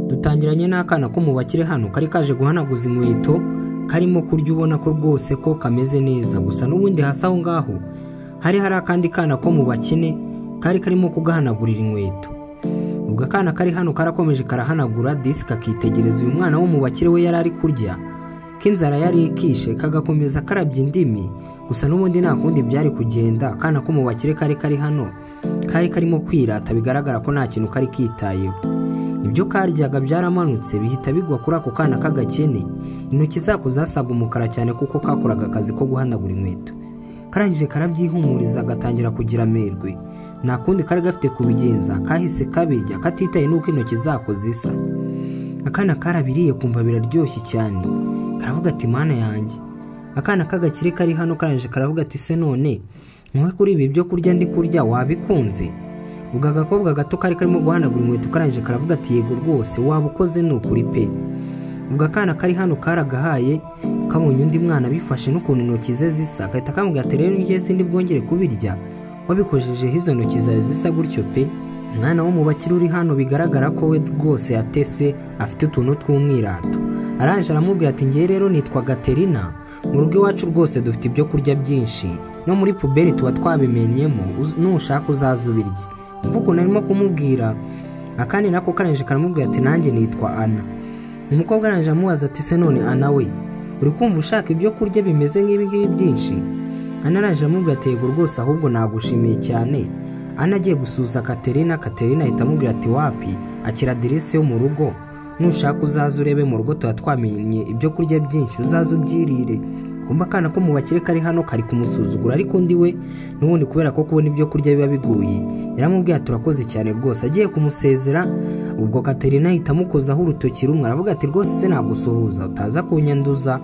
dutangiranye n'akana ko mu bakire hano kari kaje guhanaguza inkweto karimo kurya ubona ko rwose ko kameze neza. Gusa n'ubundi hasi aho ngaho hari akandi kana ko mu bakene kari karimo kugahanagurira inkweto. Ubwo akana kari hano karakomeje karahanagura disi kakitegereza uyu mwana wo mu bakire we yari ari kurya k'inzara yari ikishe kagakomeza karabya indimi. Gusa n'ubundi nta kundi byari kugenda. Akana ko mu bakire kari hano kari karimo kwirata bigaragara ko nta kintu kari kitayeho. Ibyo karyaga byaramanutse bihita bigwa kuri ako kana k'agakene. Intoki zako zasaga umukara cyane kuko kakoraga akazi ko guhanagura inkweto. Karangije karabyihumuriza gatangira kugira amerwe. Nta kundi kari gafite kubigenza kahise kabijya katitaye nuko intoki zako zisa. Akana karabiriye kumva biraryoshye cyane. Karavuga ati mana yanjye. Akana k'agakire kari hano karangije karavuga ati se none mwe kuri ibi byo kurya ndi kurya wabikunze? Ubwo agakobwa gato kari karimo guhanagura inkweto karangije karavuga ati yego rwose wabukoze n'ukuri pe. Ubwo akana kari hano karagahaye kabonye undi mwana bifashe n'ukuntu intoki ze zisa gahita kamubwira ati rero ngiye sindi bwongere kubirya wabikojeje izo ntoki zawe zisa gutyo pe. Mwana wo mu bakire uri hano bigaragara ko we rwose yatese afite utuntu tw'umwirato. Arangije aramubwira ati ngiye rero nitwa Gaterina, mu rugo iwacu rwose dufite ibyo kurya byinshi no muri puberi tuba twabimenyemo nushaka uzaza ubirye. Umva ukuntu arimo kumubwira. Akandi nako karangije karamubwira ati nanjye nitwa Ana. Umukobwa arangije amubaza ati se none Ana we uri kumva ushaka ibyo kurya bimeze nk'ibi ngibi byinshi? Ana arangije aramubwira ati yego rwose ahubwo nagushimiye cyane. Ana agiye gusuza Katerina ahita amubwira ati wapi akira aderesi yo mu rugo nushaka uzaza urebe mu rugo tuba twamenye ibyo kurya byinshi uzaza ubyirire. Kumva akana ko mu bakire kari hano kari kumusuzugura ariko undi we n'ubundi kubera ko kubona ibyo kurya biba bigoye yaramubwiye turakoze cyane rwose. Agiye kumusezera ubwo Katerina ahita amukozaho urutoki rumwe aravuga ati rwose se nagusuhuza utaza kunyanduza.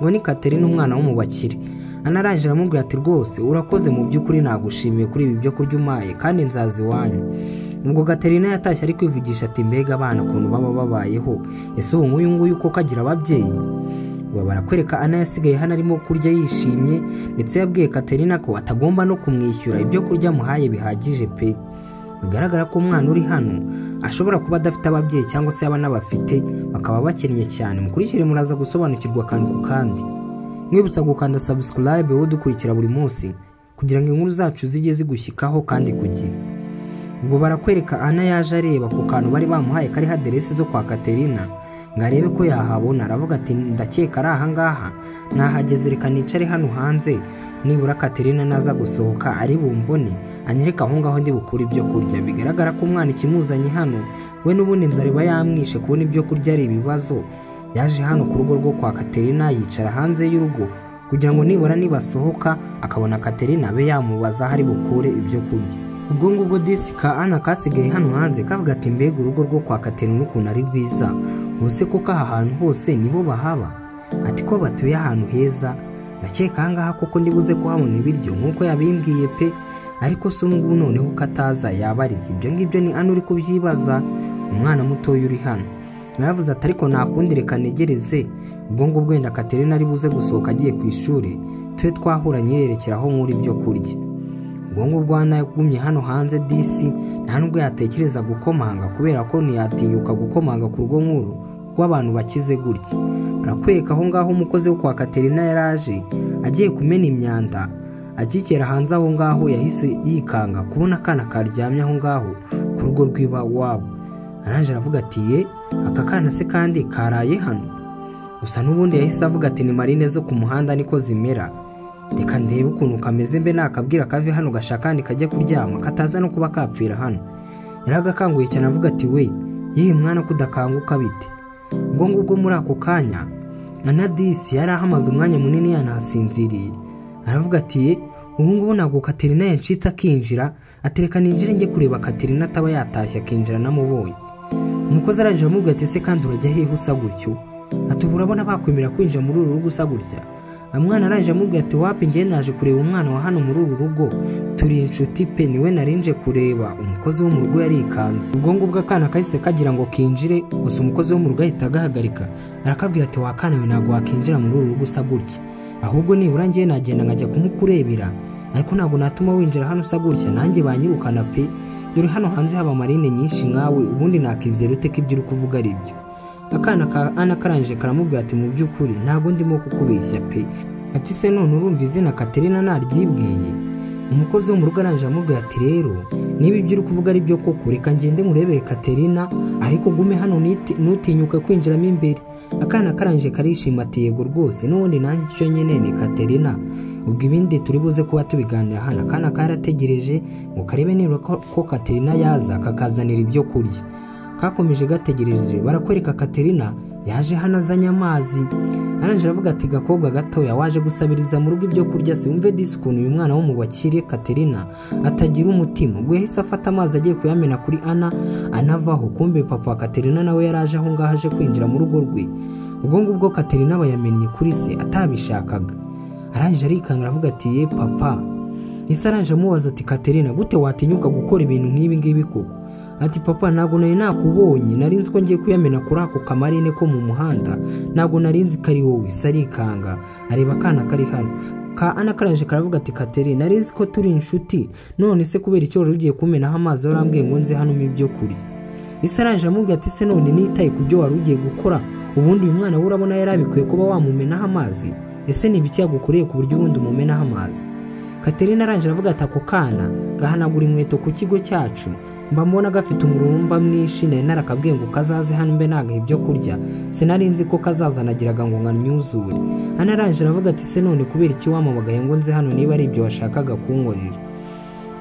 Uwo ni Katerina umwana wo mu bakire. Ana arangije aramubwira ati rwose urakoze mu by'ukuri nagushimiye kuri ibi byo kurya umaye kandi nzaza iwanyu. Ubwo Katerina yatashye ari kwivugisha ati mbega abana ukuntu baba babayeho, ese ubu nguyu nguyu uko kagira ababyeyi? Barakwereka Ana yasigaye hano arimo kurya yishimye ndetse yabwiye Katerina ko atagomba no kumwishyura ibyo kurya muhaye bihagije pe. Bigaragara ko umwana uri hano ashobora kuba adafite ababyeyi cyangwa se abana bafite bakaba bakennye cyane. Mukurikire muraza gusobanukirwa akantu ku kandi. Mwibutsa gukanda subscribe wowe dukurikira buri munsi kugira ngo inkuru zacu zijye zigushyikaho kandi ku gihe. Ubwo barakwereka Ana yaje areba ku kantu bari bamuhaye kari aderesi zo kwa Katerina ngo arebe ko yahabona. Aravuga ati ndakeka ari aha ngaha nahageze reka nicare hano hanze nibura Katerina naza gusohoka ari bumbone anyereka aho ngaho ndi bukura ibyo kurya. Bigaragara ko umwana ikimuzanye hano we n'ubundi nzara iba yamwishe kubona ibyo kurya ari ibibazo. Yaje hano ku rugo rwo kwa Katerina yicara hanze y'urugo kugira ngo nibura nibasohoka akabona Katerina abe yamubaza hari bukure ibyo kurya. Ubwo ngubwo disi ka Ana kasigaye hano hanze kavuga ati mbega urugo rwo kwa Katerina ukuntu ari rwiza, ubuse kuko aha hantu hose nibo bahaba? Ati ko batuye ahantu heza ndakeka ahangaha koko ndibuze kuhabona ibiryo nk'uko yabimbwiye pe. Ariko se ubu noneho kataza yabari ibyo ngibyo ni Ana uri kubyibaza umwana mutoya uri hano. Naravuze ati ariko nakundi reka negereze ubwo ngubwo wenda Katerina ari buze gusohoka agiye ku ishuri tube twahuranye yerekeraho nk'uri ibyo kurya. Ubwo ngubwo Ana yagumye hano hanze disi nta nubwo yatekereza gukomanga kubera ko ntiyatinyuka gukomanga ku rugo nk'uru rw'abantu bakize gutya. Barakwereka aho ngaho umukozi wo kwa Katerina yaraje agiye kumena imyanda. Akikera hanze aho ngaho yahise yikanga kubona akana karyamye aho ngaho ku rugo rw'iba wabo. Aranje aravuga ati ye aka kana se kandi karaye hano? Gusa n'ubundi yahise avuga ati ni marine zo ku muhanda niko zimera, reka ndebe ukuntu kameze mbe nakabwira kave hano gashakandi kajya kuryama kataza no kuba kapfira hano. Yaragakanguye cyane avuga ati we yewe mwana kudakanguka bite? Ubwo ngubwo muri ako kanya Ana disi yari ahamaze umwanya munini yanasinziriye. Aravuga ati ye ubu ngubu ntabwo Katerina yancitse akinjira atereka ninjire njye kureba Katerina ataba yatashye akinjira namubonye. Umukozi araje amubwira ati se kandi urajya hehe usa gutyo? Ati urabona bakwemera kwinjira muri uru rugo usa gutya? Umwana araje amubwira ati wapi ngiye naje kureba umwana wa hano muri uru rugo turi inshuti pe niwe narinje kureba. Umukozi wo mu rugo yarikanze. Ubwo ngubwo akana kahise kagira ngo kinjire gusa umukozi wo mu rugo ahita agahagarika arakabwira ati wakana we ntabwo wakinjira muri uru rugo usa gutya, ahubwo nibura ngiye nagenda nkajya kumukurebera ariko ntabwo natuma winjira hano usa gutya nanjye banyirukana pe. dore hano hanze haba marine nyinshi nkawe, ubundi nakizera ute ko ibyo uri kuvuga ari byo? Akana ka Ana karangije karamubwira ati mu by'ukuri ntabwo ndimo kukubeshya pe. Ati se none urumva izina Katerina naryibwiye? Umukozi wo mu rugo arangije amubwira ati rero niba ibyo uri kuvuga ari byo koko reka ngende nkurebere Katerina, ariko gume hano nutinyuka kwinjiramo imbere. Akana karangije karishima ati yego rwose, n'ubundi nanjye icyo nyene ni Katerina, ubwo ibindi turi buze kuba tubiganira hano. Akana karategereje ngo karebe niba ko Katerina yaza kakazanira ibyo kurya. Kakomeje gategereje, barakwereka Katerina yaje hano azanye amazi. Arangije aravuga ati gakobwa gatoya waje gusabiriza mu rugo ibyo kurya se? Umve disi ukuntu uyu mwana wo mu bakire Katerina atagira umutima. Ubwo yahise afata amazi agiye kuyamena kuri Ana anavaho, kumbe papa wa Katerina nawe yaraje aho ngaho aje kwinjira mu rugo rwe. Ubwo ngubwo Katerina bayamennye kuri se atabishakaga. Arangije arikanga aravuga ati ye papa. Ise arangije amubaza ati Katerina gute watinyuka gukora ibintu nk'ibi ngibi koko? Ati papa ntabwo nari nakubonye, nari nzi ko ngiye kuyamena kuri ako kamarine ko mu muhanda, ntabwo nari nzi ko ari wowe. Sarikanga areba akana kari hano. Ka Ana karangije karavuga ati Katerina nari nzi ko turi inshuti, none se kubera icyo wari ugiye kumenaho amazi warambwiye ngo nze hano ibyo kurya? Ise arangije amubwira ati se none nitaye ku byo wari ugiye gukora, ubundi uyu mwana we urabona yari abikwiye kuba wamumenaho amazi? Ese ni ibiki yagukoreye ku buryo ubundi umumenaho amazi? Katerina arangije aravuga ati ako kana gahanagura inkweto ku kigo cyacu, mba mbona gafite umurumba mwinshi, nari narakabwiye ngo kazaze hano mbe nagaha ibyo kurya, sinari nzi ko kazazanagiraga ngo nkanyuzure. Ana arangije aravuga ati se none kubera iki wamamagaye ngo nze hano niba ari ibyo washakaga kunkorera?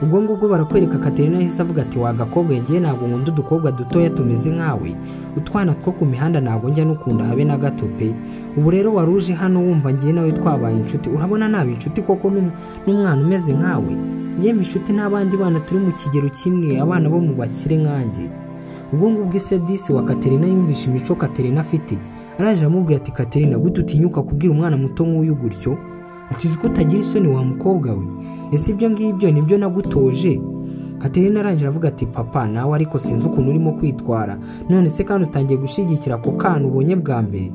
Ubwo ngubwo barakwereka Katerina yahise avuga ati wagakobwa ngiye ntabwo nkunda udukobwa dutoya tumeze nkawe, utwana two ku mihanda ntabwo njya nukunda habe na gato pe. Ubu rero waruje hano wumva ngiye nawe twabaye inshuti, urabona naba inshuti koko n'umwana umeze nkawe? Yemwe inshuti n'abandi bana turi mu kigero kimwe, abana bo mu bakire nkanjye. Ubwo ngubwo ise disi wa Katerina yumvisha imico Katerina afite, araje amubwira ati Katerina gute utinyuka kubwira umwana muto nk'uyu gutyo? Ati uzi ko utagira isoni wa mukobwa we? Ese ibyo ngibyo nibyo nagutoje? Katerina arangije avuga ati papa nawe ariko sinzi ukuntu urimo kwitwara, none se kandi utangiye gushigikira ako kana ubonye bwa mbere?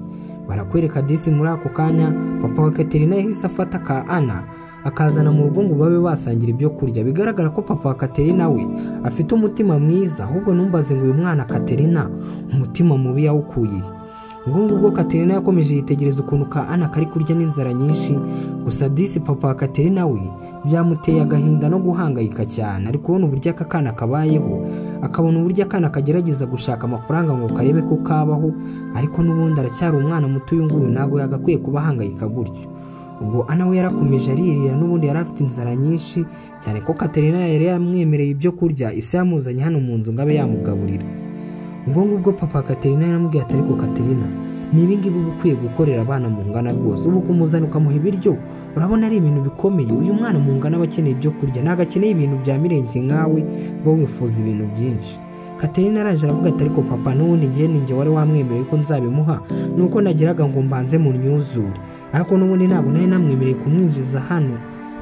Barakwereka disi muri ako kanya papa wa Katerina yahise afata ka Ana akazana mu rugo ngo babe basangira ibyo kurya. Bigaragara ko papa wa Katerina we afite umutima mwiza, ahubwo numbaze ngo uyu mwana Katerina umutima mubi yawukuye. Ubwo ngubwo Katerina yakomeje yitegereza ukuntu ka Ana kari kurya n'inzara nyinshi. Gusa disi papa wa Katerina we byamuteye agahinda no guhangayika cyane, ari kubona uburyo aka kana kabayeho, akabona uburyo akana kagerageza gushaka amafaranga ngo karebe ko kabaho, ariko n'ubundi aracyari umwana muto uyu nguyu, ntabwo yagakwiye kuba ahangayika gutyo. Ubwo Ana we yarakomeje aririra, n'ubundi yari afite inzara nyinshi cyane ko Katerina yari yamwemereye ibyo kurya, ise yamuzanye hano mu nzu ngo abe yamugaburira. Ubwo ngubwo papa Katerina yaramubwiye ati ariko Katerina ni ibi ngibi uba ukwiye gukorera abana mu ngana rwose, ubu kumuzana ukamuha ibiryo urabona ari ibintu bikomeye? Uyu mwana mu ngana aba akeneye ibyo kurya, ntabwo akeneye ibintu bya mirenge nkawe bo wifuza ibintu byinshi. Katerina araje aravuga ati ariko papa n'ubundi ngiye ninjye wari wamwemereye ko nzabimuha, nuko nagiraga ngo mbanze mu nyuzure, ariko n'ubundi ntabwo nari namwemereye kumwinjiza hano.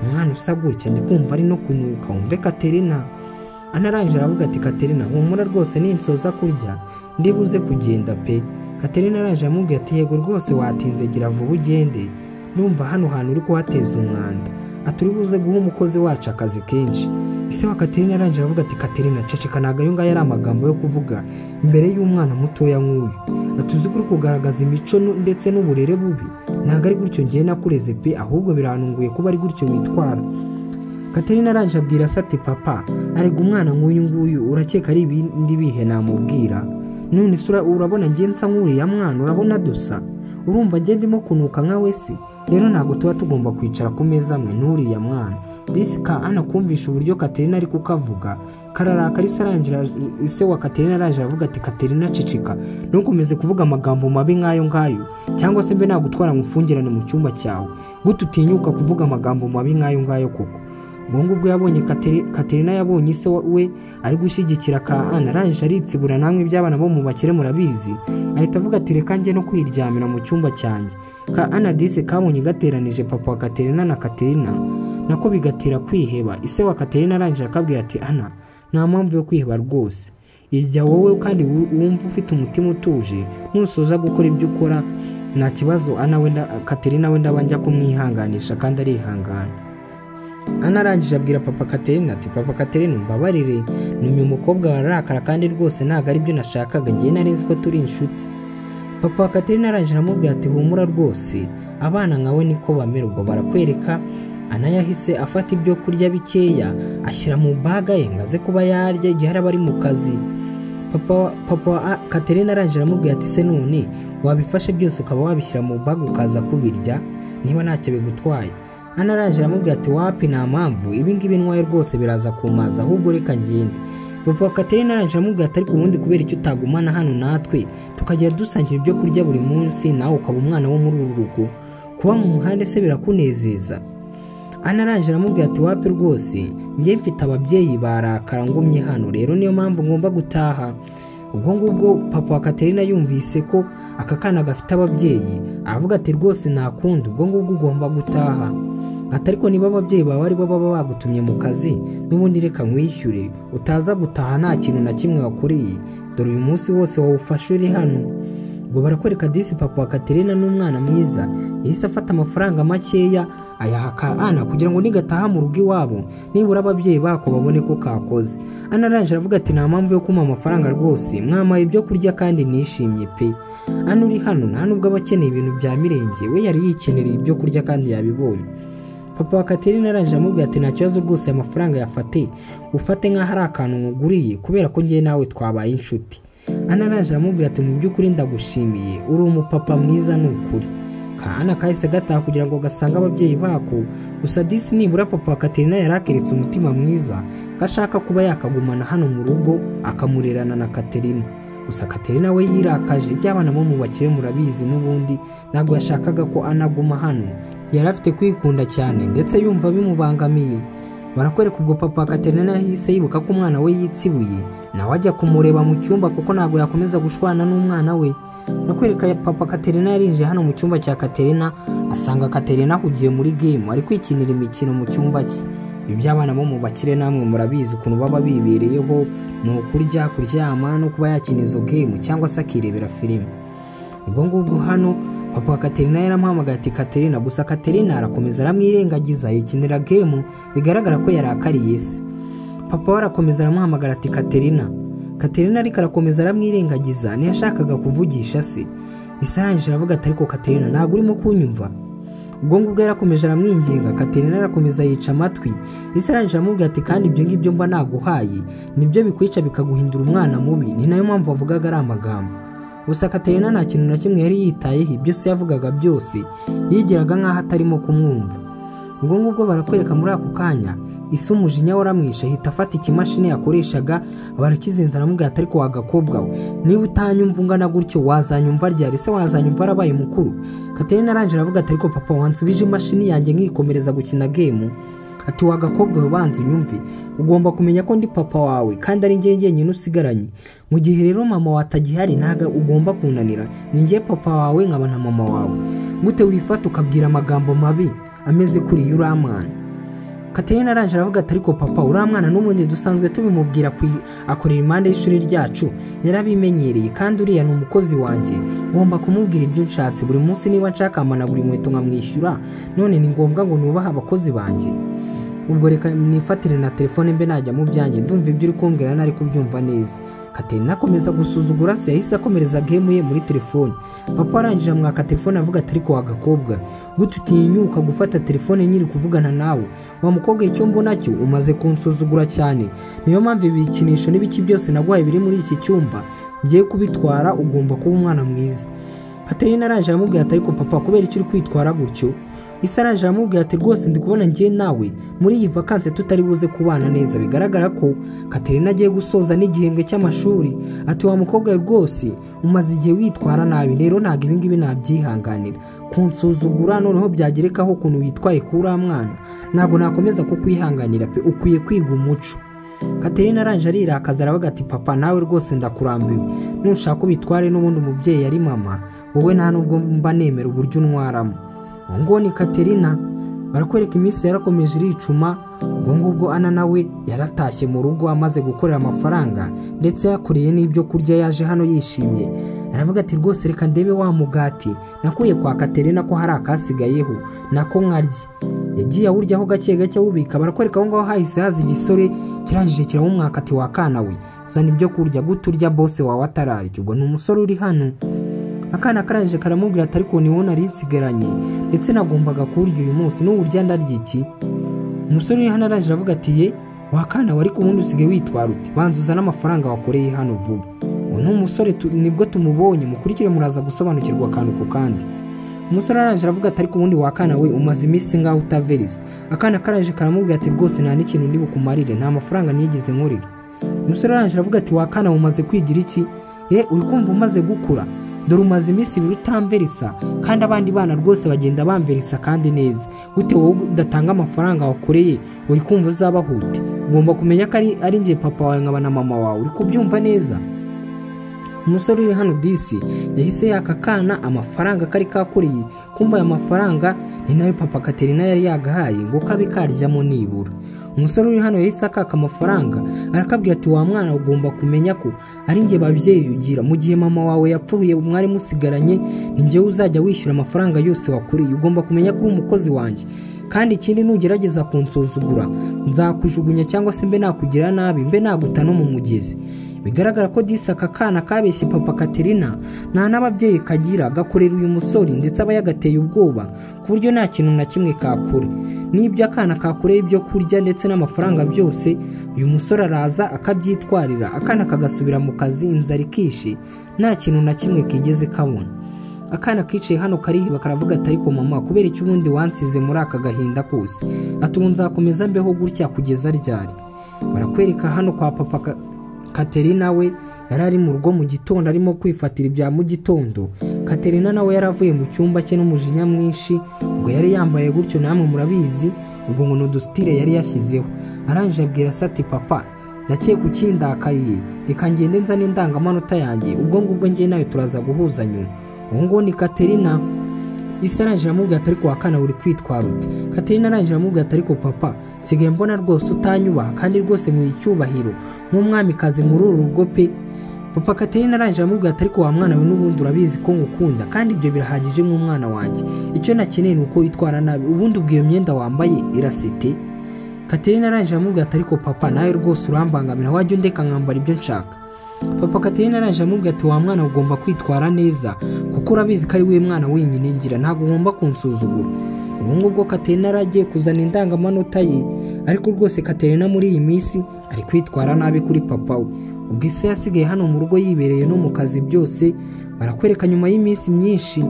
Umwana usa gutya ndi kumva ari no kunuka, wumve Katerina. Ana arangije aravuga ati Katerina humura rwose ninsoza kurya ndibuze kugenda pe. Katerina arangije amubwira ati yego rwose watinze gira vuba ugende, numva hano hantu uri kuhateza umwanda, aturi buze guha umukozi wacu akazi kenshi. Ise wa Katerina arangije aravuga ati Katerina ceceka, ntabwo ayo ngayo ari amagambo yo kuvuga imbere y'umwana mutoya nk'uyu, atuzi kuri kugaragaza imico ndetse n'uburere bubi, ntabwo ari gutyo ngiye nakureze pe, ahubwo biranunguye kuba ari gutyo witwara. Katerina arangije abwira se ati papa arega umwana nk'uyu nguyu urakeka ari ibindi bihe namubwira? None se urabona ngiye nsa nk'uriya mwana, urabona dusa? Urumva ngiye ndimo kunuka nka we se? Rero ntabwo tuba tugomba kwicara ku meza amwe n'uriya mwana. Disi ka Ana kumvisha uburyo Katerina ari kukavuga kararaka, rise arangira ise wa Katerina arangije aravuga ati Katerina ceceka, ntukomeze kuvuga amagambo mabi nk'ayo ngayo, cyangwa se mbe nagutwara mufungirane mu cyumba cyawe. Gute utinyuka kuvuga amagambo mabi nk'ayo ngayo koko? Ubwo ngubwo yabonye Katerina yabonye ise we ari gushyigikira ka Ana, arangije aritsibura, namwe iby'abana bo mu bakire murabizi, ahita avuga ati reka njye no kwiryamira mu cyumba cyanjye. Ka Ana disi kabonye gateranije papa wa Katerina na Katerina, nako bigatera kwiheba. Ise wa Katerina arangije akabwira ati Ana nta mpamvu yo kwiheba rwose, irya wowe kandi wumva ufite umutima utuje, nusoza gukora ibyo ukora nta kibazo. Ana wenda Katerina wenda banja kumwihanganisha kandi arihangana. Ana arangije abwira papa Katerina ati papa Katerina mbabarire numye umukobwa warakara kandi rwose ntago ari byo nashakaga ngiye narizi ko turi inshuti. Papa Katerina arangije aramubwira ati humura rwose abana nkawe niko bamera ubwo barakwereka. Ana yahise afata ibyo kurya bikeya ashyira mu baga ye ngaze kuba yarya igihe araba ari mu kazi. Papa Katerina arangije aramubwira ati se none wabifashe byose ukaba wabishyira mu baga ukaza kubirya niba ntacyo bigutwaye. Ana arangije aramubwira ati wapi nta mpamvu ibi ngibi ntwaye rwose biraza kumaza ahubwo reka ngende. Papa Katerina arangije aramubwira ati ariko ubundi kubera icyo utagumana hano natwe tukagera dusangira ibyo kurya buri munsi nawe ukaba umwana wo muri uru rugo kuba mu muhanda se birakunezeza. Ana arangije aramubwira ati wapi rwose njye mfite ababyeyi barakara ngumye hano rero niyo mpamvu ngomba gutaha. Ubwo ngubwo papa Katerina yumvise ko aka kana gafite ababyeyi aravuga ati rwose nakundi ubwo ngubwo ugomba gutaha. Ati ariko niba ababyeyi bawe ari bo baba bagutumye mu kazi n'ubundi reka nkwishyure utaza gutaha nta kintu na kimwe wakoreye dore uyu munsi wose wawufashe uri hano. Ubwo barakwereka disi papa Katerina n'umwana mwiza yahise afata amafaranga makeya ayaha Ana kugira ngo nigataha mu rugo iwabo nibura ababyeyi bako babone ko kakoze. Ana arangije avuga ati nta mpamvu yo kumpa amafaranga rwose mwamaye ibyo kurya kandi nishimye pe. Ana uri hano nta nubwo aba akeneye ibintu bya mirenge we yari yikenereye ibyo kurya kandi yabibonye. Papa Katerina arangije amubwira ati nta kibazo rwose amafaranga yafate ufate nk'aho ari akantu nkuguriye kubera ko ngiye nawe twabaye inshuti. Ana arangije amubwira ati mu by'ukuri ndagushimiye uri umupapa mwiza n'ukuri. Ana kahise gataha kugira ngo gasange ababyeyi bako gusa disi nibura papa Katerina yarakeretse umutima mwiza gashaka kuba yakagumana hano mu rugo akamurerana na Katerina. Gusa Katerina we yirakaje iby'abana bo mu bakire murabizi n'ubundi ntabwo yashakaga ko anaguma hano yari afite kwikunda cyane ndetse yumva bimubangamiye. Barakwereka ubwo papa Katerina yahise yibuka ko umwana we yitsibuye nawe ajya kumureba mu cyumba kuko ntabwo yakomeza gushwana n'umwana we. Barakwereka papa Katerina yarinjiye hano mu cyumba cya Katerina asanga Katerina ahugiye muri game ari kwikinira imikino mu cyumba cye. Iby'abana bo mu bakire namwe murabizi ukuntu baba bibereyeho ni ukurya kuryama no kuba yakina izo game cyangwa se akirebera filime. Ubwo ngubwo hano papa Katerina yaramuhamagaye ati Katerina gusa Katerina arakomeza aramwirengagiza yikinira game bigaragara ko yarakariye se. Papa warakomeza aramuhamagara ati Katerina ariko arakomeza aramwirengagiza ntiyashakaga kuvugisha se. Arangije aravuga ati ariko Katerina ntabwo urimo kunyumva. Ubwo ngubwo yarakomeje aramwinginga Katerina arakomeza yica amatwi. Arangije aramubwira ati kandi ibyo ngibyo mba naguhaye nibyo bikwica bikaguhindura umwana mubi ni nayo mpamvu wavugaga ari amagambo. Gusa Katerina nta kintu na kimwe yari yitayeho ibyo se yavugaga byose yigiraga nk'aho atarimo kumwumva. Ubwo ngubwo barakwereka muri ako kanya isi umujinya waramwishe ahita afata ikimashini yakoreshaga barakizinza aramubwira ati ariko wagakobwa we niba utanyumva ungana gutyo wazanyumva ryari se wazanyumva arabaye mukuru. Katerina arangije aravuga ati ariko papa wansubije imashini yanjye nkikomereza gukina game. Ati wagakobwa we banze unyumve ugomba kumenya ko ndi papa wawe kandi ari njye njyenyine usigaranye mu gihe rero mama watagihari ntaga ugomba kunanira ni njye papa wawe nkaba na mama wawe gute wifata ukabwira amagambo mabi ameze kuri yuramwana. Katerina arangije aravuga ati ariko papa uramwana n'ubundi dusanzwe tubimubwira akorera impande y'ishuri ryacu yarabimenyereye kandi uriya ni umukozi wanjye ngomba kumubwira ibyo nshatse buri munsi niba nshaka amana buri nkweto nkamwishyura none ni ngombwa ngo nubaha abakozi banjye. Ubwo reka nifatire na telefone mbe najya mu byanjye ndumva ibyo uri kumbwira nari kubyumva neza. Katerina akomeza gusuzugura se yahise akomereza game ye muri telefone. Papa arangije amwaka telefone avuga ati ariko wagakobwa gute utinyuka gufata telefone nyiri kuvugana nawe wa mukobwa icyo mbona cyo umaze kunsuzugura cyane niyo mpamvu ibikinisho n'ibiki byose naguhaye biri muri iki cyumba ngiye kubitwara ugomba kuba umwana mwiza. Katerina arangije aramubwira ati ariko papa kubera icyo uri kwitwara gutyo. Arangije aramubwira ati rwose ndi kubona ngiye nawe muri iyi vakanse tutari buze kubana neza bigaragara ko Katerina agiye gusoza n'igihembwe cy'amashuri. Ati wa mukobwa rwose umaze igihe witwara nabi rero ntabwo ibi ngibi nabyihanganira kunsuzugura noneho byagerekaho ukuntu witwaye kuri mwana ntabwo nakomeza kukwihanganira pe ukwiye kwiga umuco. Katerina arangije arirakaza aravuga ati papa nawe rwose ndakurambiwe nushaka ubitware n'ubundi umubyeyi yari mama wowe nta nubwo mba nemera uburyo untwaramo. Ngo ni Katerina barakwereka iminsi yarakomeje iricuma. Ngo ngubwo Ana nawe yaratashye mu rugo amaze gukorera amafaranga ndetse yakoreye n'ibyo kurya yaje hano yishimye. Aravuga ati rwose reka ndebe wa mugati nakuye kwa Katerina ko hari akasigayeho nako nkarye. Yagiye awuryaho gake gake awubika. Barakwereka aho ngaho hahise haza igisore kirangije kiramumwaka ati wakana we zana ibyo kurya guturya bose wawe atararya. Ubwo ni umusore uri hano. Akana karangije karamubwira ati ariko ni wowe nari nsigaranye ndetse nagombaga kurya uyu munsi n'uburya ndarya iki. Umusore uri hano arangije avuga ati ye wakana wari ku wundi usigaye witwara uti banzuza n'amafaranga wakoreye hano vuba. Uwo ni umusore nibwo tumubonye mukurikire muraza gusobanukirwa akantu ku kandi. Umusore arangije aravuga ati ariko ubundi wakana we umaze iminsi ngaho utaverisa. Akana karangije karamubwira ati rwose nta n'ikintu ndi bukumarire nta mafaranga nigeze nkorera. Umusore arangije aravuga ati wakana umaze kwigira iki uri kumva umaze gukura dore umaze iminsi 2 utamverisa kandi abandi bana rwose bagenda bamverisa kandi neza gute wowe udatanga amafaranga wakoreye uri kumva uzabahute. Ugomba kumenya ko ari ngiye papa wawe nkaba na mama wawe uri kubyumva neza. Umusore uri hano disi yahise yakakana amafaranga kari kakoreye kumva aya mafaranga ni nayo papa Katerina yari yagahaye ngo kabe karyamo nibura. Umusore uri hano yahise akaka amafaranga arakabwira ati wa mwana ugomba kumenya ko ari ngiye babyeyi ugira mu gihe mama wawe yapfuye mwari musigaranye ni ngiye uzajya wishyura amafaranga yose wakuriye. Ugomba kumenya ko uri umukozi wanjye kandi ikindi nugerageza kunsuzugura nzakujugunya cyangwa se mbe nakugira nabi mbe naguta no mu mugezi. Bigaragara ko disi aka kana kabeshye papa Katerina nta n'ababyeyi kagira gakorera uyu musore ndetse aba yagateye ubwoba ku buryo nta kintu na kimwe kakora. N'ibyo akana kakoreye ibyo kurya ndetse n'amafaranga byose uyu musore araza akabyitwarira akana kagasubira mu kazi inzara ikishe nta kintu na kimwe kigeze kabona. Akana kicaye hano karihiba karavuga ati ariko mama kubera icyo ubundi wansize muri aka gahinda kose ati ubu nzakomeza mbeho gutya kugeza ryari. Barakwereka hano kwa papa Katerina we yari ari mu rugo mu gitondo arimo kwifatira ibya mu gitondo. Katerina nawe yaravuye mu cyumba cye n'umujinya mwinshi ubwo yari yambaye gutyo namwe murabizi ubwo ngo n'udustire yari yashyizeho. Arangije abwira ati papa nakiye kukindakaye reka ngende nzane indangamanota yanjye ubwo ngubwo ngiye nawe turaza guhuza nyuma. Uwo ngo ni Katerina. Isi arangije amubwira ati ariko wakana uri kwitwara ute. Katerina arangije amubwira ati ariko papa nsigaye mbona rwose utanyubaha kandi rwose nkwiye icyubahiro nk'umwamikazi muri uru rugo pe. Papa Katerina arangije amubwira ati ariko wa mwana we n'ubundi urabizi ko ngukunda kandi ibyo birahagije nk'umwana wanjye icyo nakeneye ni uko witwara nabi ubundi ubwo iyo myenda wambaye irasete. Katerina arangije amubwira ati ariko papa nawe rwose urambangamira wajya undeka nkambara ibyo nshaka. Papa Katerina arangije amubwira ati wa mwana ugomba kwitwara neza kuko urabizi ko ari we mwana wenyine ngira ntabwo ugomba kunsuzugura. Ubu ngubwo Katerina aragiye kuzana indangamanota ye ariko rwose Katerina muri iyi minsi ari kwitwara nabi kuri papa we. Ubwo ise yasigaye hano mu rugo yibereye no mu kazi byose. Barakwereka nyuma y'iminsi myinshi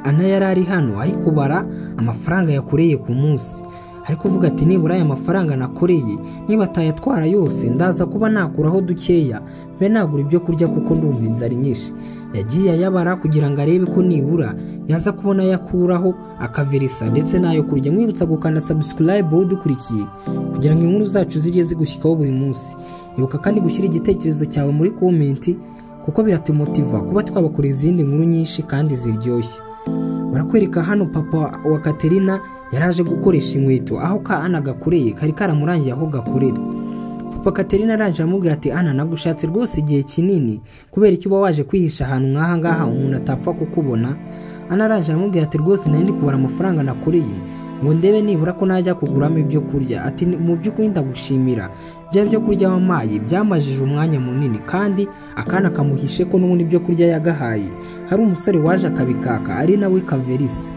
Ana yari ari hano ari kubara amafaranga yakoreye ku munsi ari kuvuga ati nibura aya mafaranga nakoreye niba atayatwara yose ndaza kuba nakuraho dukeya mbe nagura ibyo kurya kuko ndumva inzara nyinshi. Yagiye ayabara kugira ngo arebe ko nibura yaza kubona yakuraho akaverisa ndetse nayo kurya. Mwibutsa gukanda subscribe udukurikiye kugira ngo inkuru zacu zijye zigushyikaho buri munsi. Ibuka kandi gushyira igitekerezo cyawe muri comment kuko biratumotiva kuba twabakora izindi nkuru nyinshi kandi ziryoshye. Barakwereka hano papa wa Katerina yaraje gukoresha inkweto aho ka Ana gakoreye kari karamurangiye aho gakorera. Papa Katerina arangije amubwira ati Ana nagushatse rwose igihe kinini kubera icyo uba waje kwihisha ahantu nk'aha ngaha umuntu atapfa kukubona. Ana arangije amubwira ati rwose nari ndi kubara amafaranga nakoreye ngo ndebe nibura ko najya kuguramo ibyo kurya. Ati mu by'ukuri ndagushimira byo kurya wamaye byamajije umwanya munini kandi akana kamuhishe ko n'ubundi ibyo kurya yagahaye hari umusore waje akabikaka ari nawe Kaverisa.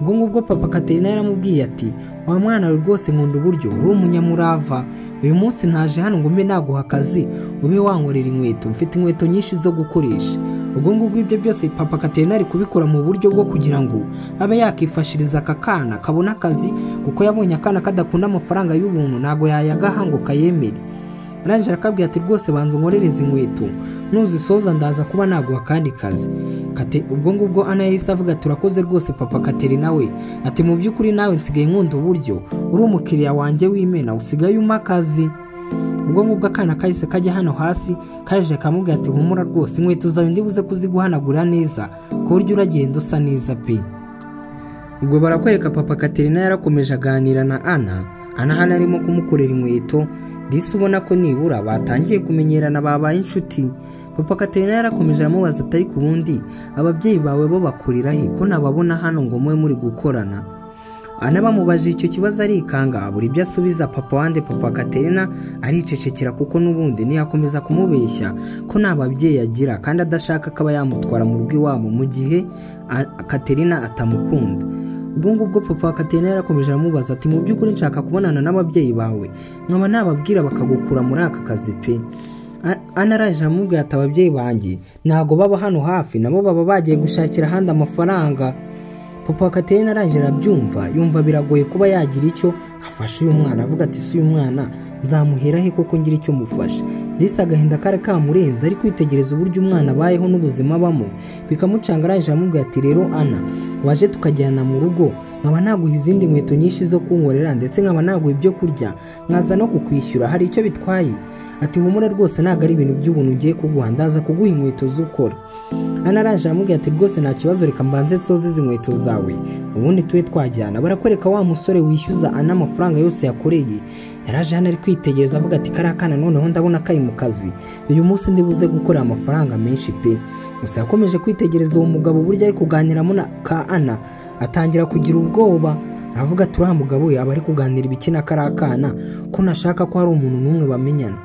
Ubwo ngubwo papa Katerina yaramubwiye ati wa mwana we rwose nkunda uburyo uri umunyamurava uyu munsi ntaje hano ngo mbe naguha akazi ube wankorera inkweto mfite inkweto nyinshi zo gukoresha. Ubwo ngubwo ibyo byose papa Katerina ari kubikora mu buryo bwo kugira ngo abe yakifashiriza aka kana kabona akazi kuko yabonye akana kadakunda amafaranga y'ubuntu nago yayagaha ngo kayemere. Arangije arakabwira ati rwose banza unkorereze inkweto nuzisoza ndaza kuba naguha kandi kazi. Ubwo ngubwo Ana yahise avuga ati urakoze rwose papa Katerina we ati mu by'ukuri nawe nsigaye nkunda uburyo uri umukiriya wanjye w'imena usigaye umpa akazi. Ubwo ngubwo akana kahise kajya hano hasi kaje kamubwira ati humura rwose inkweto zawe ndibuze kuziguhanagura neza ku buryo uragenda usa neza pe. Ubwo barakwereka papa Katerina yarakomeje aganira na Ana hano arimo kumukorera inkweto. Disi ubona ko nibura batangiye kumenyerana babaye inshuti. Papa Katerina yarakomeje aramubaza ati ariko ubundi ababyeyi bawe bo bakurira he ko nababona hano ngo mwe muri gukorana? Ana bamubajije icyo kibazo arikanga abura ibyo asubiza papa wande. Papa Katerina aricecekera kuko n'ubundi ntiyakomeza kumubeshya ko nta babyeyi agira kandi adashaka ko aba yamutwara mu rugo iwabo mu gihe Katerina atamukunda. Ubwo ngubwo papa Katerina yarakomeje aramubaza ati mu by'ukuri nshaka kubonana n'ababyeyi bawe nkaba nababwira bakagukura muri aka kazi pe? Ana araje aramubwira ati ababyeyi banjye ntago baba hano hafi, nabo baba bagiye gushakira ahandi amafaranga. Papa Katerina arangije arabyumva yumva biragoye kuba yagira icyo afasha uyu mwana, avuga ati si uyu mwana nzamuhera he koko ngira icyo mufasha. Disi agahinda kare kamurenze ari kwitegereza uburyo umwana abayeho n'ubuzima abamo bikamucanga. Arangije aramubwira ati rero Ana, waje tukajyana mu rugo nkaba naguha izindi nkweto nyinshi zo kunkorera ndetse nkaba naguha ibyo kurya nkaza no kukwishyura, hari icyo bitwaye? Ati humura rwose ntago ari ibintu by'ubuntu ugiye kuguha, ndaza kuguha inkweto z'ukora. Ana araje aramubwira ati rwose nta kibazo, reka mbanze nsoze izi nkweto zawe ubundi tube twajyana. Barakwereka wa musore wishyuza Ana amafaranga yose yakoreye. Yaraje hano ari kwitegereza avuga ati kariya kana noneho ndabona kari mu kazi, uyu munsi ndibuze gukorera amafaranga menshi pe. Gusa yakomeje kwitegereza uwo mugabo burya ari kuganiramo na ka Ana atangira kugira ubwoba. Aravuga ati uriya mugabo yaba ari kuganira ibiki na kariya kana ko nashaka ko hari umuntu n'umwe bamenyana.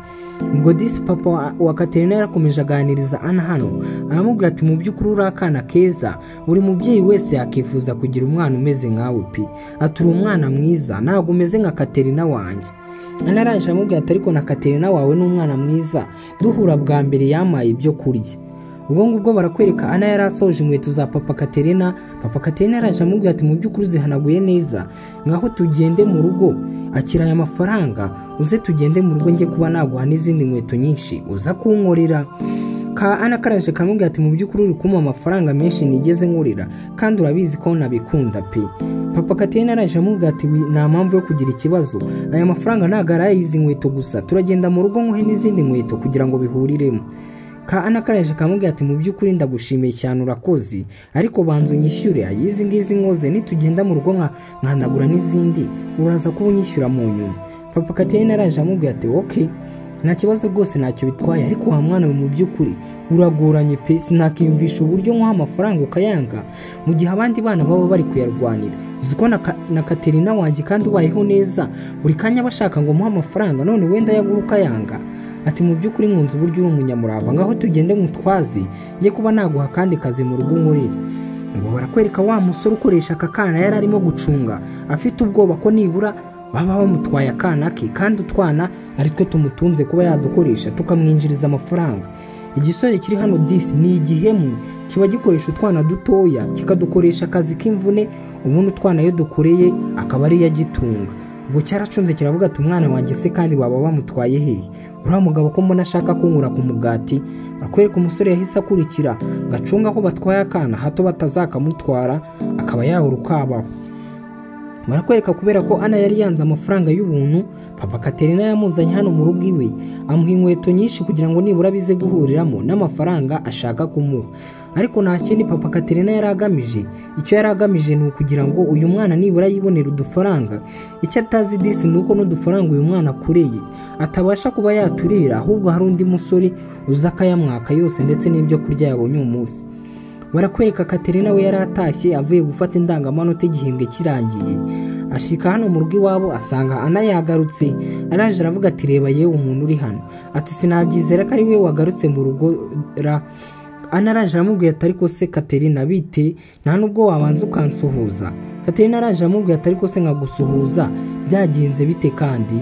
Ubwo disi papa wa Katerina yarakomeje aganiriza Ana hano aramubwira ati mu by'ukuri uri akana keza, buri mubyeyi wese yakifuza kugira umwana umeze nkawe pe. Ati uri umwana mwiza ntabwo umeze nka Katerina wanjye. Ana araje aramubwira ati ariko na Katerina wawe ni umwana mwiza, duhura bwa mbere yamaye ibyo kurya. Ubwo ngubwo barakwereka Ana yari asoje inkweto za papa Katerina. Papa Katerina araje amubwira ati mu by'ukuri zihanaguye neza, ngaho tugende mu rugo akira aya mafaranga uze tugende mu rugo njye kuba naguha n'izindi nkweto nyinshi uza kunkorera. Ka Ana karaje kamubwira ati mu by'ukuri uri kumpa amafaranga menshi nigeze nkorera kandi urabizi ko nabikunda pe. Papa Katerina araje amubwira ati nta mpamvu yo kugira ikibazo, aya mafaranga ntago ari ay'izi nkweto gusa, turagenda mu rugo nkuhe n'izindi nkweto kugira ngo bihuriremo. Ka Ana karaje kamubwira ati mu by'ukuri ndagushimiye cyane urakoze, ariko banza unyishyure ayizi ngizi nkoze, nitugenda mu rugo nkanagura n'izindi uraza kuba unyishyura mu nyuma. Papa Katerina araje amubwira ati okay nta kibazo rwose ntacyo bitwaye, ariko wa mwana we mu by'ukuri uragoranye pe, sinakiyumvisha uburyo nkuha amafaranga ukayanga mu gihe abandi bana baba bari kuyarwanira. Uziko na Katerina wanjye kandi ubayeho neza buri kanya bashaka ngo muha amafaranga, none wenda yaguha ukayanga. Ati mu by'ukuri nkunze uburyo uri umunyamurava, ngaho tugende mutwaze njye kuba naguha kandi kazi mu rugo nkorera. Ngo barakwereka wa musore ukoresha aka kana yari arimo gucunga afite ubwoba ko nibura baba bamutwaye akana ke kandi utwana ari twe tumutunze kuba yadukoresha tukamwinjiriza amafaranga. Igisore kiri hano disi ni igihemu, kiba gikoresha utwana dutoya kikadukoresha akazi k'imvune, ubundi utwana iyo dukoreye akaba ari yagitunga. Ubwo cyaracunze kiravuga ati umwana wanjye se kandi baba bamutwaye hehe? Uriya mugabo ko mbona ashaka kunkura ku mugati. Barakwereka umusore yahise akurikira ngacunga ko batwaye akana hato batazakamutwara akaba yahura ukabaho. Barakwereka kubera ko Ana yari yanze amafaranga y'ubuntu, papa Katerina yamuzanye hano mu rugo iwe amuha inkweto nyinshi kugira ngo nibura bize guhuriramo n'amafaranga ashaka kumuha. Ariko nta kindi papa Katerina yari agamije, icyo yari agamije ni ukugira ngo uyu mwana nibura yibonera udufaranga. Icyo atazi disi ni uko n'udufaranga uyu mwana akureye atabasha kuba yaturira, ahubwo hari undi musore uza akayamwaka yose ndetse n'ibyo kurya yabonye uyu munsi. Barakwereka Katerina we yari atashye avuye gufata indangamanota igihembwe kirangiye, ashika hano mu rugo iwabo asanga Ana yagarutse. Araje aravuga ati reba yewe umuntu uri hano, ati sinabyizera ko ari we wagarutse mu rugo ra. Ana araje aramubwira ati ariko se Katerina bite, nta nubwo wabanza ukansuhuza? Katerina araje aramubwira ati ariko se nkagusuhuza byagenze bite kandi?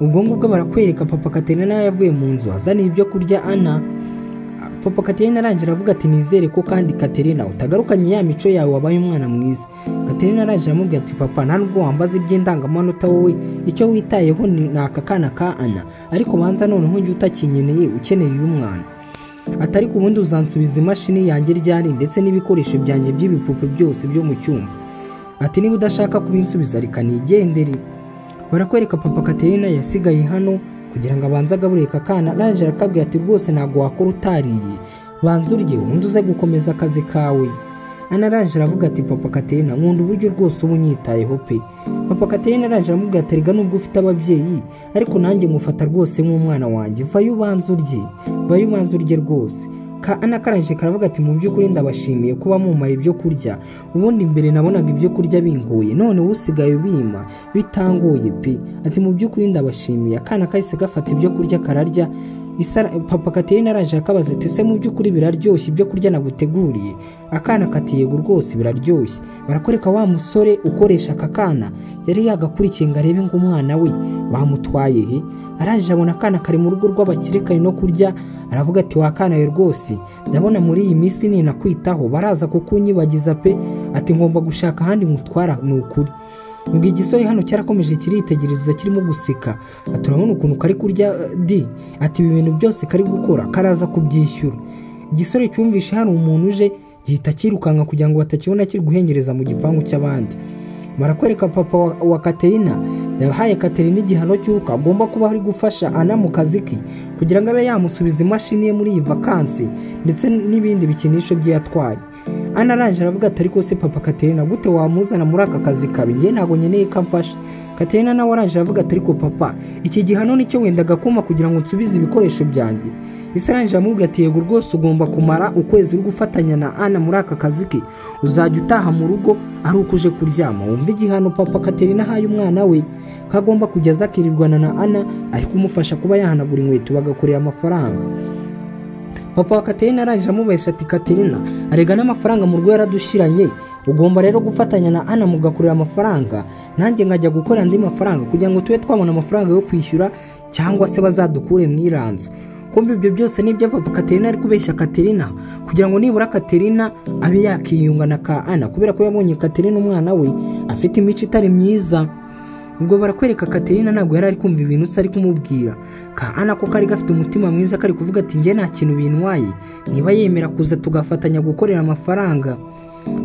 Ubwo ngubwo barakwereka papa Katerina yavuye mu nzu azana ibyo kurya Ana. Papa Katerina araje aravuga ati nizere ko kandi Katerina utagarukanye ya mico yawe wabaye umwana mwiza. Katerina araje aramubwira ati papa nta nubwo wambaza iby'indangamanota wowe, icyo witayeho ni aka kana ka Ana, ariko banza noneho njye utakinyeneye ukeneye uyu mwana. Atari ku bundi uzansubiza imashini yanjye ryari ndetse n'ibikoresho byanjye by'ibipupe byose byo mu cyumba. Ati niba udashaka kubinsubiza reka nigendere. Barakwereka papa Katerina yasigaye hano kugira ngo abanze agaburire kakana. Araje arakabwira ati rwose ntago wakora utariye, banza urye ubundi uze gukomeza akazi kawe. Ana araje aravuga ati papa Katerina nkunda uburyo rwose ubu nyitayeho pe. Papa Katerina araje aramubwira ati rega nubwo ufite ababyeyi ariko nanjye ngufata rwose nk'umwana wanjye, vayo ubanza urye rwose. Ana karanje karavuga ati mu by'ukuri ndabashimiye kuba mumpaye ibyo kurya, ubundi mbere nabonaga ibyo kurya bingoye none usigaye ubima bitangoye pe. Ati mu by'ukuri ndabashimiye. Akana kahise gafata ibyo kurya kararya. Papa Katerina araje akabaza ati se mu by'ukuri biraryoshye ibyo kurya naguteguriye? Akana kati yego rwose biraryoshye. Barakwereka wa musore ukoresha aka kana yari yagakurikiye ngo arebe ngo umwana we bamutwaye he. Araje abona akana kari mu rugo rw'abakire kari no kurya, aravuga ati wakana we rwose ndabona muri iyi minsi ninakwitaho baraza kukunyibagiza pe. Ati ngomba gushaka ahandi ngutwara ni ukuri. Ubwo igisore hano cyarakomeje kiritegereza kirimo guseka. Turabona ukuntu kari kurya di. Ati ibi bintu byose kari gukora karaza kubyishyura. Igisore cyumvishe hari umuntu uje gihita kirukanka kugira ngo batakibona kiri guhengereza mu gipangu cy'abandi. Barakwereka papa wa Katerina yahaye Katerina igihano cy'uko agomba kuba ari gufasha Ana mu kazi ke kugira ngo abe yamusubiza imashini ye muri iyi vakansi ndetse n'ibindi bikinisho bye yatwaye. Ana araje aravuga ati ariko se papa Katerina gute wamuzana muri aka kazi kabi, ngiye ntago nkeneye ko amfasha. Katerina nawe araje aravuga ati ariko papa iki gihano nicyo wendaga kuma kugira ngo nsubize ibikoresho byanjye. Arangije amubwira ati yego rwose ugomba kumara ukwezi uri gufatanya na Ana muri aka kazi ke, uzajya utaha mu rugo ari uko uje kuryama. Wumva igihano papa Katerina ahaye umwana we kagomba kujya azakirirwana na Ana ari kumufasha kuba yahanagura inkweto bagakorera amafaranga. Papa wa Katerina arangije amubeshya ati Katerina arega n'amafaranga mu rwo yaradushiranye, ugomba rero gufatanya na Ana mugakorera amafaranga nanjye nkajya gukora andi mafaranga kugira ngo tube twabona amafaranga yo kwishyura cyangwa se bazadukure mu iranzo. Kumva ibyo byose nibyo papa Katerina ari kubeshya Katerina kugira ngo nibura Katerina abe yakiyunga na ka Ana kubera ko yabonye Katerina umwana we afite imico itari myiza. Ubwo barakwereka Katerina ntabwo yari ari kumva ibintu se ari kumubwira. Ka Ana ko kari gafite umutima mwiza kari kuvuga ati ngiye nta kintu bintwaye niba yemera kuza tugafatanya gukorera amafaranga.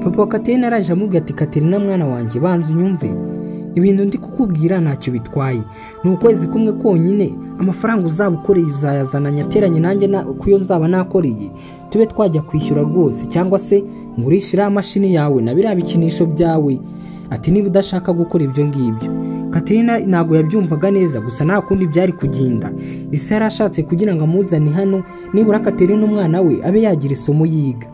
Papa wa Katerina araje amubwira ati Katerina mwana wanjye banza unyumve, ibintu ndi kukubwira ntacyo bitwaye, ni ukwezi kumwe konyine amafaranga uzaba ukoreye uzayazana nyateranye nanjye kuyo nzaba nakoreye tube twajya kwishyura rwose, cyangwa se ngurishira amashini yawe na biriya bikinisho byawe. Ati niba udashaka gukora ibyo ngibyo. Katerina ntabwo yabyumvaga neza gusa nta kundi byari kugenda. Ise yarashatse kugira ngo amuzane hano nibura Katerina umwana we abe yagira isomo yiga.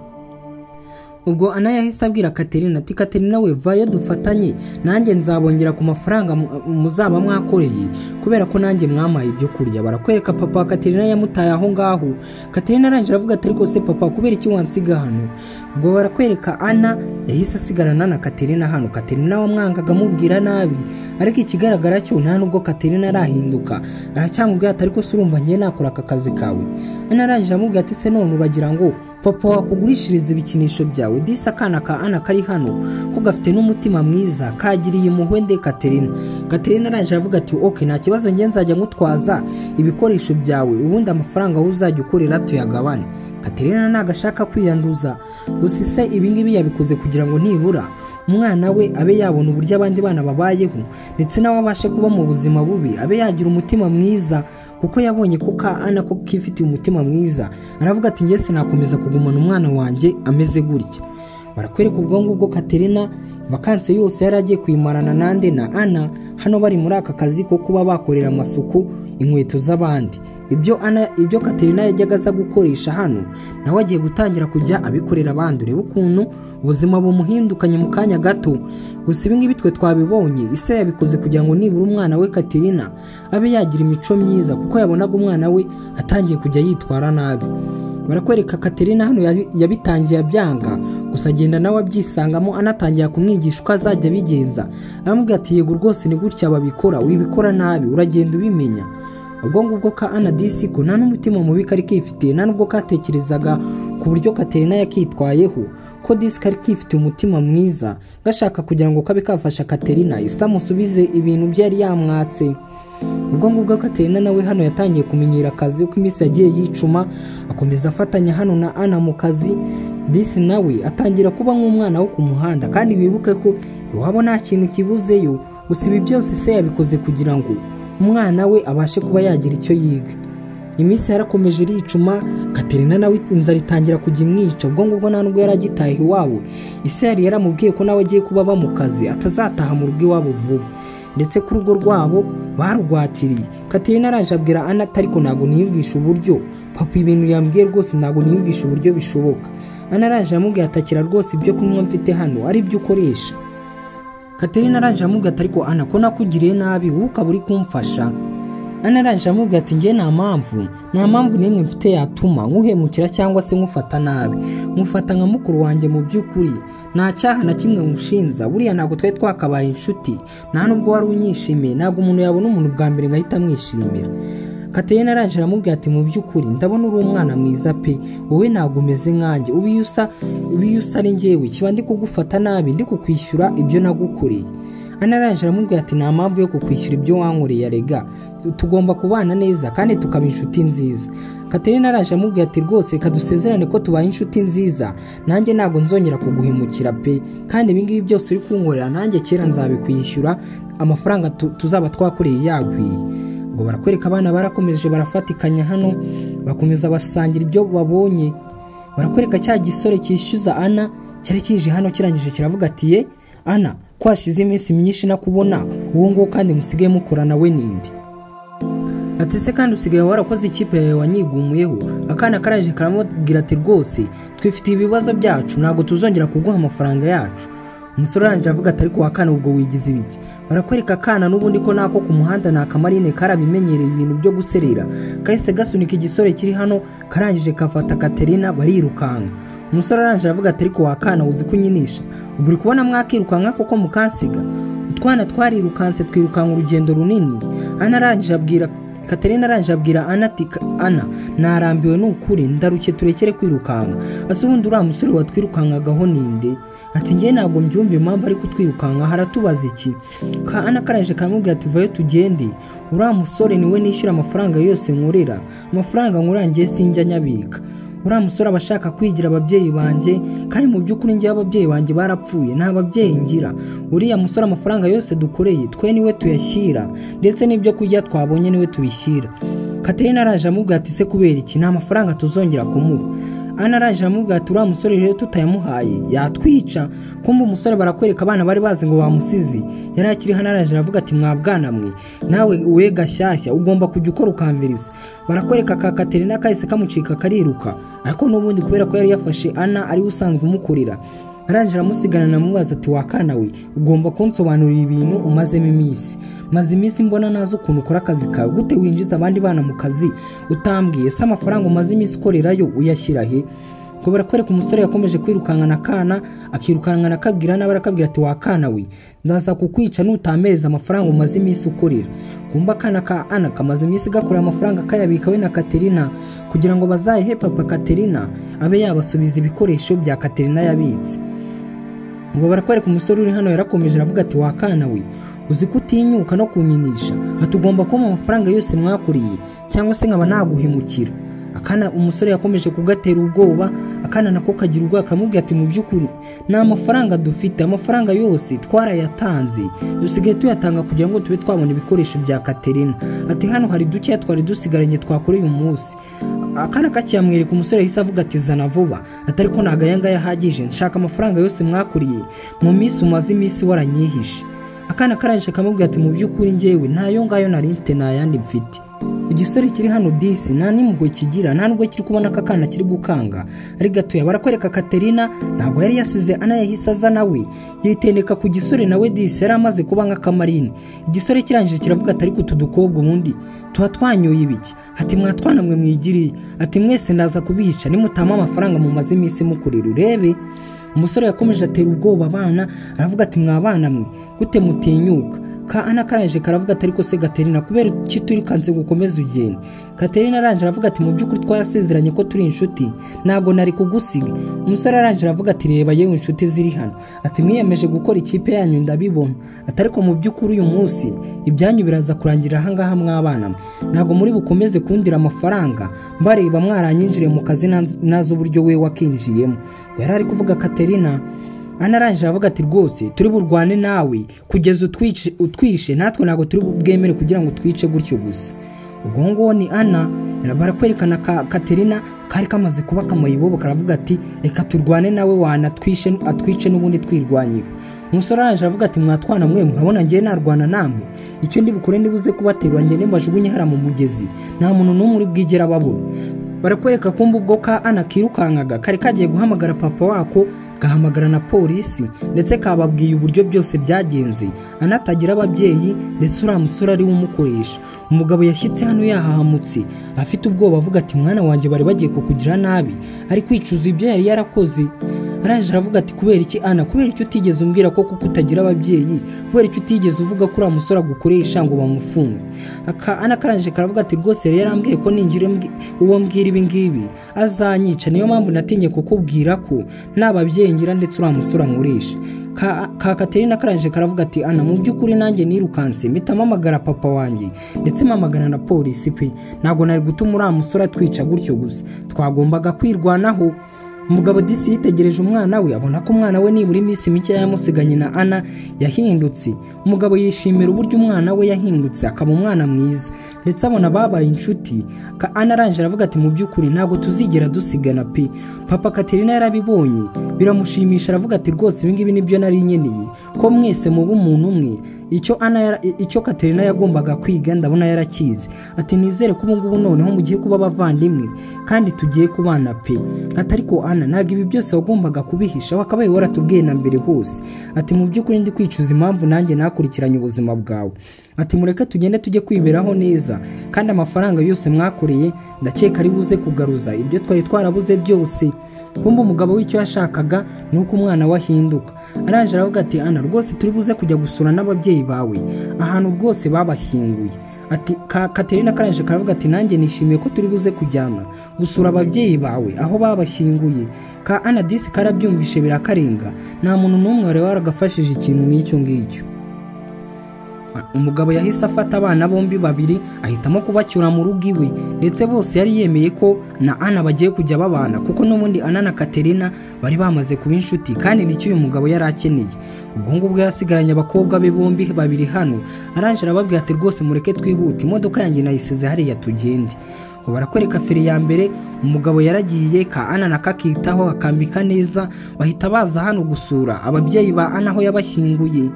Ubwo Ana yahise abwira Katerina ati Katerina we vayo dufatanye nanjye nzabongera ku mafaranga muzaba mwakoreye kubera ko nanjye mwamaye ibyo kurya. Barakwereka papa wa Katerina yamutaye aho ngaho. Katerina arangije avuga ati ariko se papa kubera iki wansiga hano? Ubwo barakwereka Ana yahise asigarana na Katerina hano. Katerina wamwangaga amubwira nabi ariko ikigaragara cyo nta nubwo Katerina arahinduka, aracyamubwira ati ariko se urumva ngiye nakora aka kazi kawe? Ana arangije amubwira ati se none uragira ngo papa wakugurishiriza ibikinisho byawe? Disa akana ka Ana kari hano ko gafite n'umutima mwiza kagiriye impuhwe nde Katerina. Katerina arangije avuga ati okay nta kibazo ngiye nzajya ngutwaza ibikoresho byawe ubundi amafaranga aho uzajya ukorera tuyagabane. Katerina nagashaka kwiyanduza gusa ise ibingibi yabikoze kugira ngo nibura umwana we abe yabona uburyo abandi bana babayeho ndetse nawe abashe kuba mu buzima bubi abe yagira umutima mwiza, kuko yabonye ko ka Ana ko kifitiye umutima mwiza. Aravuga ati ngiye sinakomeza kugumana umwana wanjye ameze gutya. Barakwereka ubwongo bwo Katerina vakanse yose yaragiye kwimarana nande na Ana hano bari muri aka kazi ko kuba bakorera amasuku inkweto z'abandi. Ibyo Katerina yajyaga aza gukoresha hano nawe agiye gutangira kujya abikorera abandi. Urebe ukuntu ubuzima bumuhindukanye mu kanya gato. Gusa ibi ngibi twe twabibonye ise yabikoze kugira ngo nibura umwana we Katerina abe yagira imico myiza, kuko yabonaga umwana we atangiye kujya yitwara nabi. Barakwereka Katerina hano yabitangiye abyanga gusa agenda nawe abyisangamo anatangira kumwigisha uko azajya abigenza. Aramubwira ati yego rwose ni gutya babikora, wibikora nabi uragenda ubimenya. Ubwo ngubwo ka Ana disi ko nta n'umutima mubi kari kifitiye, nta nubwo katekerezaga ku buryo Katerina yakitwayeho, ko disi kari kifitiye umutima mwiza gashaka kugira ngo kabe kafasha Katerina isa musubize ibintu byari yamwatse. Ubwo ngubwo Katerina nawe hano yatangiye kumenyera akazi uko iminsi yagiye yicuma, akomeza afatanya hano na Ana mu kazi. Disi nawe atangira kuba nk'umwana wo ku muhanda, kandi wibuke ko iwabo nta kintu kibuzeyo. Gusa ibi byose se yabikoze kugira ngo umwana we abashe kuba yagira icyo yiga. iminsi yarakomeje iricuma. Katerina nawe inzara itangira kujya imwica. ubwo ngubwo nta nubwo yaragitaha iwabo. ise yari yaramubwiye ko nawe agiye kuba mu kazi atazataha mu rugo iwabo vuba, ndetse ku rugo rwabo barugwatiriye. Katerina araje abwira Ana ati ariko ntabwo niyumvisha uburyo papa ibintu yambwiye rwose ntabwo niyumvisha uburyo bishoboka. Ana araje amubwira atakira rwose ibyo kunywa mfite hano ari byo ukoresha. Katerina araje amubwira ati ariko Ana ko nakugiriye nabi wowe ukaba uri kumfasha. Ana araje amubwira ati njye nta mpamvu n'imwe mfite yatuma nkuhemukira cyangwa se nkufata nabi. Mufata nka mukuru wanjye mu by'ukuri, nta cyaha na kimwe mushinza. Buriya ntabwo twari twakabaye inshuti, nta nubwo wari unyishimiye. Ntabwo umuntu yabona umuntu bwa mbere ngahita amwishimira. Katerina araje aramubwira ati mu by'ukuri ndabona uri umwana mwiza pe, wowe ntabwo umeze nkanjye. ubiyusa ari njyewe kiba ndi kugufata nabi, ndi kukwishyura ibyo nagukoreye. Ana araje aramubwira ati nta mpamvu yo kukwishyura ibyo wankoreye arega, tugomba kubana neza kandi tukaba inshuti nziza. Katerina araje amubwira ati rwose reka dusezerane ko tubaye inshuti nziza, nanjye ntabwo nzongera kuguhemukira pe, kandi ibi ngibi byose uri kunkorera nanjye kera nzabikwishyura, amafaranga tuzaba twakoreye yagwiye. ngo barakwereka abana barakomeje barafatikanya hano, bakomeza basangira ibyo babonye. Barakwereka cya gisore cyishyuza Ana cyari kije hano kirangije kiravuga ati ye Ana ko hashize iminsi myinshi nakubona, uwo ngo kandi musigaye mukorana we nindi. Ati se kandi usigaye warakoze ikipe yawe wanyigumuyeho. Akana karaje karamubwira ati rwose twifitiye ibibazo byacu ntabwo tuzongera kuguha amafaranga yacu. Umusore aranje avuga ati ariko wakana ubwo wigize ibiki. Barakwereka akana n'ubundi ko nako ku muhanda na kamarine karabimenyereye ibintu byo guserera, kahise gasunika igisore kiri hano karangije kafata Katerina barirukanka. Umusore aranje avuga ati ariko wakana uzi kunyinisha, uburi kubona mwakirukanka koko mukansiga. Utwana twarirukanse twirukanka urugendo runini. Ana aranje abwira Katerina aranje abwira Ana ati Ana narambiwe n'ukuri ndaruke turekere kwirukanka. Ase ubundi uriya musore watwirukankagaho ninde? Ati njye ntabwo mbyumva impamvu ari kutwirukanka, haratubaza iki? Ana karanje kamubwira ati vayo tugende, uriya musore niwe nishyura amafaranga yose nkorera, amafaranga nkorera njye sinjya nyabika. Uriya musore abashaka kwigira ababyeyi banjye, kandi mu by'ukuri njye ababyeyi banjye barapfuye, nta babyeyi ngira. Uriya musore amafaranga yose dukoreye twe niwe tuyashyira, ndetse n'ibyo kurya twabonye niwe tubishyira. Katerina araje amubwira ati se kubera iki nta mafaranga tuzongera kumuha? Ana araje amubwira ati uriya musore rero tutayamuhaye yatwica. Kumva umusore barakwereka abana bari bazi ngo bamusizi, yari akiri hano araje aravuga ati mwabwana mwe nawe we gashyashya ugomba kujya ukora ukamviriza. Barakwereka ka Katerina kahise kamucika kariruka, ariko n'ubundi kubera ko yari yafashe Ana ari usanzwe umukorera, aranje aramusigana na mubaza ati wakana we ugomba kunsobanurira ibintu umazemo iminsi. Maze iminsi mbona nazo ukuntu ukora akazi kawe, gute winjiza abandi bana mu kazi utambwiye? Se amafaranga umaze iminsi ukorerayo uyashyira he? Ngo barakwereka umusore yakomeje kwirukankana akana, akirukankana akabwira n'abarakabwira ati wakana we ndaza kukwica nutameza amafaranga umaze iminsi ukorera. Kumba akana ka Ana kamaze iminsi gakorera amafaranga kayabika we na Katerina kugira ngo bazayihe papa Katerina abe yabasubiza ibikoresho bya Katerina yabitse. Ngo barakwereka umusore uri hano yarakomeje aravuga ati wakana we uzi kutinyuka no kunyinisha, atugomba kuma amafaranga yose mwakuriye cyangwa se nkaba naguhemukira. Akana umusore yakomeje kugatera ubwoba, akana nako kagira ubwoba kamubwira ati mu by'ukuri nta mafaranga dufite, amafaranga yose twarayatanze, dusigaye tuyatanga kugira ngo tube twabona ibikoresho bya Katerina. Ati hano hari duke twari dusigaranye twakoreye umunsi. Akana kakiyamwereka umusore yahise avuga ati zana vuba, atari ko nagayanga yahagije, nshaka amafaranga yose mwakuriye mu minsi umaze iminsi waranyihishe. Akana karanje kamubwira ati mu by'ukuri njyewe ntayo ngayo nari mfite nayandi mfite. Igisore kiri hano disi nta nimugwe kigira, nta nubwo kiri kubona akana kiri gukanga ari gatoya. Barakwereka Katerina ntabwo yari yasize Ana yahise aza nawe yitendeka ku gisore, nawe disi yari amaze kuba nka kamarine. Igisore kirangije kiravuga ati ariko tudukobwa ubundi tuba twanyoye ibiki? Ati mwatwana mwe mwigiriye, ati mwese ndaza kubica nimutama amafaranga mumaze iminsi mukorera urebe. Umusore yakomeje atera ubwoba abana aravuga ati mwabana mwe gute mutinyuka? Ana karanje karavuga ati ariko se Katerina kubera iki turi kanze gukomeza ugende? Katerina aranje aravuga ati mu by'ukuri twayasezeranye ko turi inshuti ntago nari kugusiga. Umusore aranje aravuga ati reba yewe inshuti ziri hano, ati mwiyemeje gukora ikipe yanyu ndabibona, ati ariko mu by'ukuri uyu munsi ibyanyu biraza kurangira aha ngaha mwabana mwe, ntago muri bukomeze kundira amafaranga mbareba mwaranyinjire mu kazi nazo uburyo we wakinjiyemo. Ngo yari ari kuvuga Katerina. Ana aranje aravuga ati rwose turi burwane nawe kugeza utwishe, natwe ntago turi bwemere kugira ngo twice gutyo gusa. ubwo nguwo ni Ana. Barakwerekana Katerina kari kamaze kuba kamayibobo, karavuga ati reka turwane nawe atwice n'ubundi twirwanyiwe. Umusore araje aravuga ati mwatwana mwe nkabona ngiye narwana namwe, icyo ndi bukore ndibuze kubaterura ngiye mbajugunye hara mu mugezi, nta muntu n'umwe uri bwigera babona. Barakwereka kumba ubwo ka Ana kirukankaga kari kagiye guhamagara papa wako, gahamagara na polisi ndetse kababwiye uburyo byose byagenze, anatagira ababyeyi ndetse uriya musore ari umukoresha. Umugabo yashyitse hano yahahamutse afite ubwoba avuga ati mwana wanjye bari bagiye kukugira nabi, ari kwicuza ibyo yari yarakoze. Araje aravuga ati kubera iki Ana, kubera iki utigeze umbwira ko kuko utagira ababyeyi, kubera iki utigeze uvuga ko uriya musore agukoresha ngo bamufunge. Ana karangije karavuga ati rwose yari yarambwiye ko ningira uwo mbwira ibi ngibi azanyica, niyo mpamvu natinye kukubwira ko n'ababyeyi ngira ndetse uriya musore ankoresha. Katerina karangije karavuga ati Ana, mu by'ukuri nanjye nirukanse mpita mpamagara papa wanjye ndetse mpamagara na polisi pe, ntabwo nari gutuma uriya musore atwica gutyo gusa, twagombaga kwirwanaho. Umugabo disi yitegereje umwana we, abona ko umwana we nibura iminsi mike yamusiganye na Ana yahindutse. Umugabo yishimira uburyo umwana we yahindutse akaba umwana mwiza ndetse abona babaye inshuti. Ana arangije aravuga ati mu by'ukuri ntabwo tuzigera dusigana pe. Papa Katerina yarabibonye biramushimisha, aravuga ati rwose ibi ngibi nibyo nari nkeneye, ko mwese muba umuntu umwe. Icyo Katerina yagombaga kwiga ndabona yarakize. Ati nizere ko ubu ngubu noneho mugiye kuba abavandimwe kandi tugiye kubana pe. Atari ko Ana, ntabwo ibi byose wagombaga kubihisha, wakabaye waratubwiye na mbere hose. Ati mu by'ukuri ndi kwicuza impamvu nanjye nakurikiranye ubuzima bwawe. Ati mureke tugende tujye kwiberaho neza, kandi amafaranga yose mwakoreye ndakeka ari buze kugaruza ibyo twari twarabuze byose. Kumba umugabo w'icyo yashakaga nuko umwana wahinduka. Araje aravuga ati Ana, rwose turi buze kujya gusura n'ababyeyi bawe ahantu rwose babashyinguye. Ati Katerina karangije karavuga ati nanjye nishimiye ko turi buze kujyana gusura ababyeyi bawe aho babashyinguye. Ana disi karabyumvishe birakarenga, nta muntu n'umwe wari waragafashije ikintu n'icyo ngicyo. Umugabo yahise afata abana bombi babiri ahitamo kubacyura mu rugo iwe, ndetse bose yari yemeye ko na Ana bagiye kujya babana kuko n'ubundi Ana na Katerina bari bamaze kuba inshuti, kandi nicyo uyu mugabo yari akeneye. Ubwo ngubwo yasigaranye abakobwa be bombi babiri hano. Arangije arababwira ati rwose mureke twihute, imodoka yanjye nayisize hariya tugende. Ngo barakwereka feri ya mbere, umugabo yaragiye, Ana na kakitaho akambika neza, bahita baza hano gusura ababyeyi ba Ana aho yabashyinguye.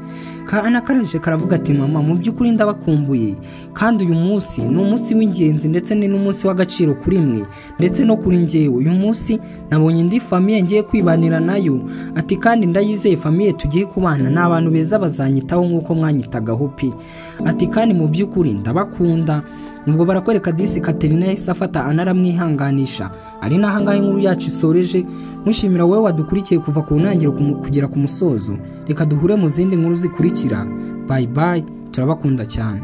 Ana karangije karavuga ati mama, mu by'ukuri ndabakumbuye, kandi uyu munsi ni umunsi w'ingenzi ndetse ni n'umunsi w'agaciro kuri mwe ndetse no kuri njyewe. Uyu munsi nabonye indi famiye ngiye kwibanira nayo. Ati kandi ndayizeye famiye tugiye kubana ni abantu beza, bazanyitaho nk'uko mwanyitagaho pe. Ati kandi mu by'ukuri ndabakunda. Ubwo barakwereka disi Katerina yahise afata Ana aramwihanganisha. Ari nahangahe inkuru yacu isoreje. Mushimira wowe wadukurikiye kuva ku ntangiriro kugera ku musozo. Reka duhure mu zindi nkuru zikurikira. Bye bye, turabakunda cyane.